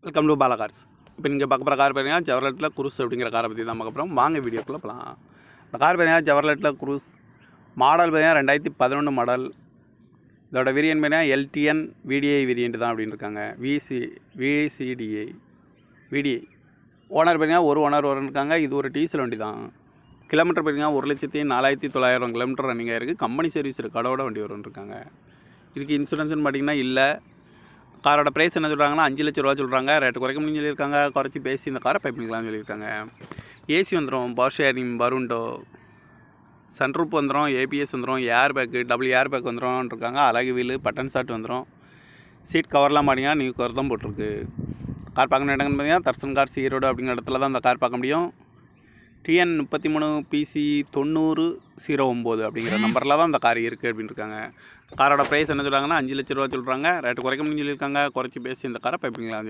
Welcome to Bala cars. இப்போ நீங்கள் பார்க்க போகிற கார் பார்த்தீங்கன்னா ஜெவர்லெட்டில் குரூஸ் அப்படிங்கிற காரை பற்றி தான் பார்க்க போகிறோம். வாங்க வீடியோக்குள்ளே போகலாம். இந்த கார் பார்த்தீங்கன்னா ஜெவர்லெட்டில் குரூஸ் மாடல் பார்த்தீங்கன்னா 2011 மாடல். இதோட வேரியன்ட் பார்த்தீங்கன்னா எல்டிஎன் விடிஐ வேரியன்ட் தான் அப்படின்னு இருக்காங்க. விடிஐ ஓனர் பார்த்தீங்கன்னா ஒரு ஓனர் இருக்காங்க. இது ஒரு டீசல் வண்டி தான். கிலோமீட்டர் பார்த்தீங்கன்னா 1,04,900 கிலோமீட்டர் ரன்னிங் ஆகிருக்கு. கம்பெனி சர்வீஸ் கடவோட வண்டி வரும்னு இருக்காங்க. இதுக்கு இன்சூரன்ஸ்னு பார்த்தீங்கன்னா இல்லை. காரோட ப்ரைஸ் என்ன சொல்கிறாங்கன்னா 5 லட்ச ரூபா சொல்கிறாங்க. ரேட்டு குறைக்க முடியும்னு சொல்லியிருக்காங்க. குறைச்சி பேசி இந்த காரை பை பண்ணிக்கலாம்னு சொல்லியிருக்காங்க. ஏசி வந்துடும், பவர் ஷேரிங், பருண்டோ, சன்ரூப் வந்துடும், ஏபிஎஸ் வந்துடும், air bag, double air bag வந்துடும் இருக்காங்க. அழகு வீலு, பட்டன் ஷாட் வந்துடும். சீட் கவர்லாம் பார்த்தீங்கன்னா நியூ கவர் தான் போட்டிருக்கு. கார் பார்க்கணும் இடங்கன்னு பார்த்தீங்கன்னா தர்சன் கார்ஸ் ஈரோடு அப்படிங்கிற இடத்துல தான் அந்த கார் பார்க்க முடியும். TN 33PC 9009 அப்படிங்கிற நம்பரில் தான் அந்த கார் இருக்குது அப்படின்னு இருக்காங்க. காரோட ப்ரைஸ் என்ன சொல்கிறாங்கன்னா 5 லட்ச ரூபா சொல்கிறாங்க. ரேட்டு குறைக்க முடியும்னு சொல்லியிருக்காங்க. குறைச்சி பேசி இந்த காரை பை பண்ணிக்கலாம் சொல்லி